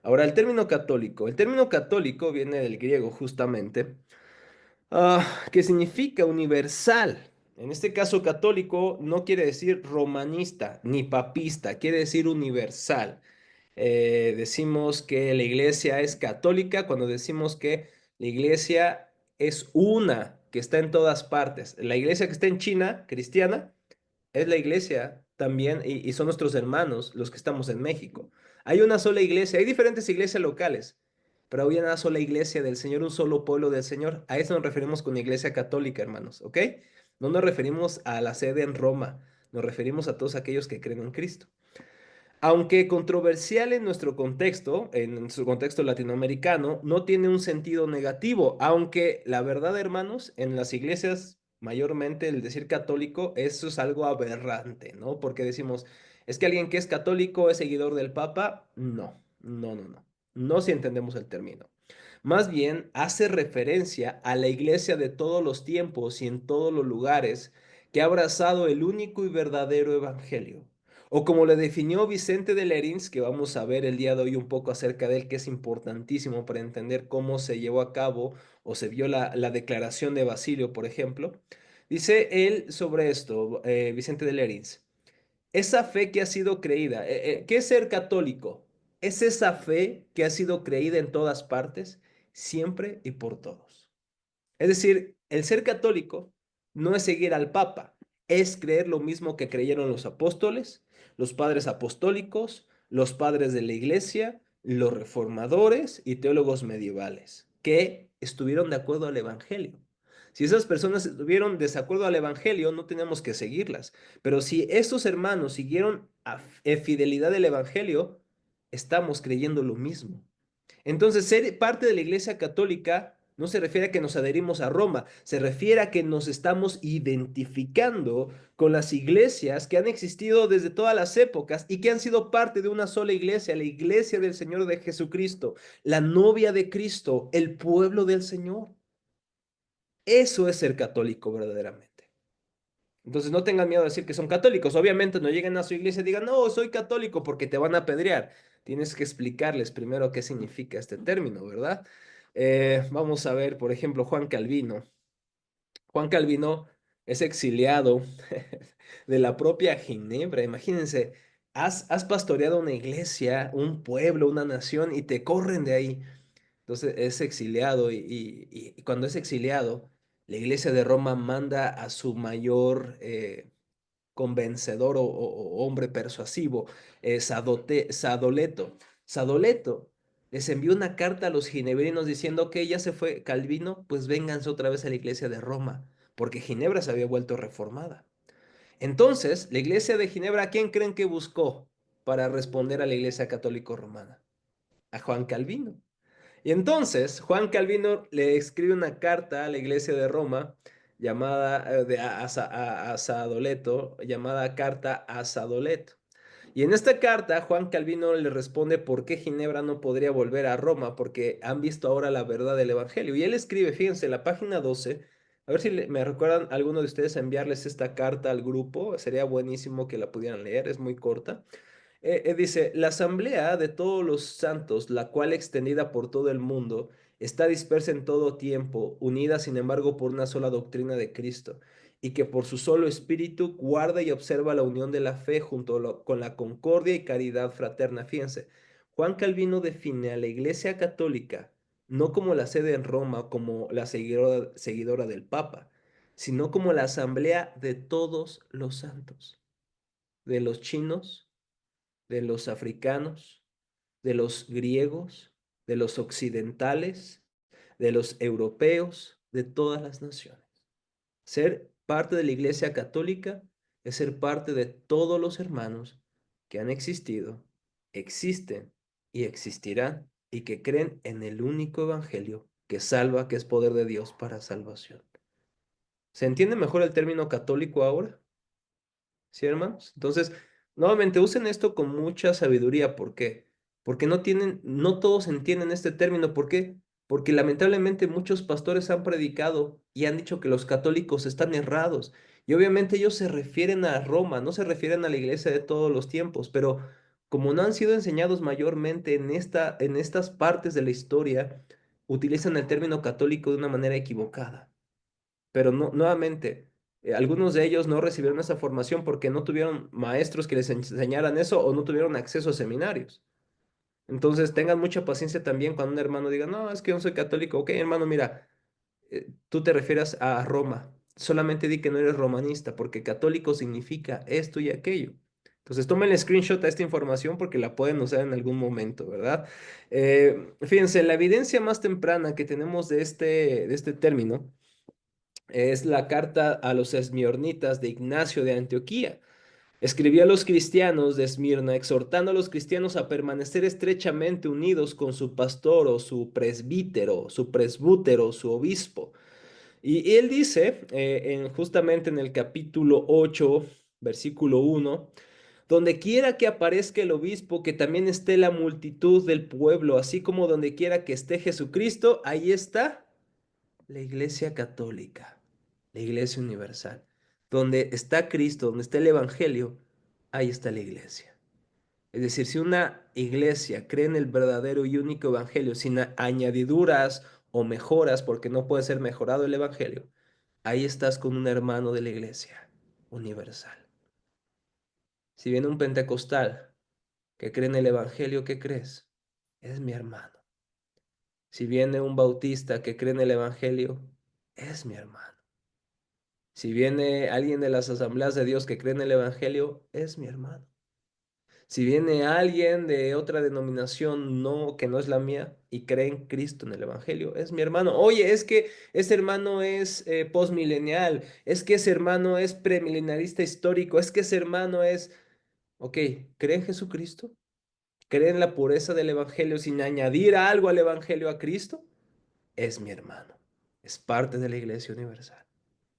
Ahora, el término católico. El término católico viene del griego justamente, que significa universal. En este caso, católico no quiere decir romanista ni papista, quiere decir universal. Decimos que la iglesia es católica cuando decimos que la iglesia es una, que está en todas partes. La iglesia que está en China, cristiana, es la iglesia también y son nuestros hermanos los que estamos en México. Hay una sola iglesia, hay diferentes iglesias locales, pero hay una sola iglesia del Señor, un solo pueblo del Señor. A eso nos referimos con iglesia católica, hermanos, ¿ok? No nos referimos a la sede en Roma, nos referimos a todos aquellos que creen en Cristo. Aunque controversial en nuestro contexto latinoamericano, no tiene un sentido negativo, aunque la verdad, hermanos, en las iglesias, mayormente el decir católico, eso es algo aberrante, ¿no? Porque decimos, es que alguien que es católico es seguidor del Papa. No, no, no, no. No si entendemos el término. Más bien hace referencia a la iglesia de todos los tiempos y en todos los lugares que ha abrazado el único y verdadero evangelio. O como le definió Vicente de Lerins, que vamos a ver el día de hoy un poco acerca de él, que es importantísimo para entender cómo se llevó a cabo o se vio la declaración de Basilio, por ejemplo. Dice él sobre esto, Vicente de Lerins, esa fe que ha sido creída, ¿qué es ser católico? Es esa fe que ha sido creída en todas partes, siempre y por todos. Es decir, el ser católico no es seguir al Papa, es creer lo mismo que creyeron los apóstoles, los padres apostólicos, los padres de la iglesia, los reformadores y teólogos medievales, que estuvieron de acuerdo al Evangelio. Si esas personas estuvieron de desacuerdo al Evangelio, no tenemos que seguirlas. Pero si estos hermanos siguieron en fidelidad del Evangelio, estamos creyendo lo mismo. Entonces, ser parte de la Iglesia Católica no se refiere a que nos adherimos a Roma, se refiere a que nos estamos identificando con las iglesias que han existido desde todas las épocas y que han sido parte de una sola iglesia, la iglesia del Señor de Jesucristo, la novia de Cristo, el pueblo del Señor. Eso es ser católico verdaderamente. Entonces no tengan miedo de decir que son católicos. Obviamente no lleguen a su iglesia y digan, no, soy católico porque te van a apedrear. Tienes que explicarles primero qué significa este término, ¿verdad? Vamos a ver, por ejemplo, Juan Calvino. Juan Calvino es exiliado de la propia Ginebra. Imagínense, has pastoreado una iglesia, un pueblo, una nación y te corren de ahí. Entonces es exiliado y cuando es exiliado, la iglesia de Roma manda a su mayor convencedor o hombre persuasivo, Sadoleto. Sadoleto les envió una carta a los ginebrinos diciendo que ya se fue Calvino, pues vénganse otra vez a la iglesia de Roma, porque Ginebra se había vuelto reformada. Entonces, la iglesia de Ginebra, ¿a quién creen que buscó para responder a la iglesia católico romana? A Juan Calvino. Y entonces Juan Calvino le escribe una carta a la iglesia de Roma llamada a Sadoleto, llamada Carta a Sadoleto. Y en esta carta Juan Calvino le responde por qué Ginebra no podría volver a Roma, porque han visto ahora la verdad del Evangelio. Y él escribe, fíjense, la página 12, a ver si me recuerdan alguno de ustedes a enviarles esta carta al grupo, sería buenísimo que la pudieran leer, es muy corta. Dice, la asamblea de todos los santos, la cual extendida por todo el mundo, está dispersa en todo tiempo, unida sin embargo por una sola doctrina de Cristo, y que por su solo espíritu guarda y observa la unión de la fe junto con la concordia y caridad fraterna. Fíjense, Juan Calvino define a la Iglesia Católica no como la sede en Roma, como la seguidora del Papa, sino como la asamblea de todos los santos, de los chinos, de los africanos, de los griegos, de los occidentales, de los europeos, de todas las naciones. Ser parte de la Iglesia Católica es ser parte de todos los hermanos que han existido, existen y existirán y que creen en el único evangelio que salva, que es poder de Dios para salvación. ¿Se entiende mejor el término católico ahora? ¿Sí, hermanos? Entonces, nuevamente usen esto con mucha sabiduría. ¿Por qué? Porque no todos entienden este término. ¿Por qué? Porque lamentablemente muchos pastores han predicado y han dicho que los católicos están errados. Y obviamente ellos se refieren a Roma, no se refieren a la iglesia de todos los tiempos, pero como no han sido enseñados mayormente en estas partes de la historia, utilizan el término católico de una manera equivocada. Pero no, nuevamente, algunos de ellos no recibieron esa formación porque no tuvieron maestros que les enseñaran eso o no tuvieron acceso a seminarios. Entonces, tengan mucha paciencia también cuando un hermano diga, no, es que yo no soy católico. Ok, hermano, mira, tú te refieres a Roma. Solamente di que no eres romanista, porque católico significa esto y aquello. Entonces, tomen el screenshot a esta información porque la pueden usar en algún momento, ¿verdad? Fíjense, la evidencia más temprana que tenemos de este término es la carta a los esmirnitas de Ignacio de Antioquía. Escribía a los cristianos de Esmirna, exhortando a los cristianos a permanecer estrechamente unidos con su pastor o su presbútero, su obispo. Y él dice, justamente en el capítulo 8, versículo 1, donde quiera que aparezca el obispo, que también esté la multitud del pueblo, así como donde quiera que esté Jesucristo, ahí está la iglesia católica, la iglesia universal. Donde está Cristo, donde está el Evangelio, ahí está la iglesia. Es decir, si una iglesia cree en el verdadero y único Evangelio sin añadiduras o mejoras, porque no puede ser mejorado el Evangelio, ahí estás con un hermano de la iglesia universal. Si viene un pentecostal que cree en el Evangelio, ¿qué crees? Es mi hermano. Si viene un bautista que cree en el Evangelio, es mi hermano. Si viene alguien de las asambleas de Dios que cree en el Evangelio, es mi hermano. Si viene alguien de otra denominación no que no es la mía y cree en Cristo en el Evangelio, es mi hermano. Oye, es que ese hermano es postmilenial, es que ese hermano es premilenarista histórico, es que ese hermano es, ok, ¿cree en Jesucristo? ¿Cree en la pureza del Evangelio sin añadir algo al Evangelio a Cristo? Es mi hermano, es parte de la Iglesia Universal.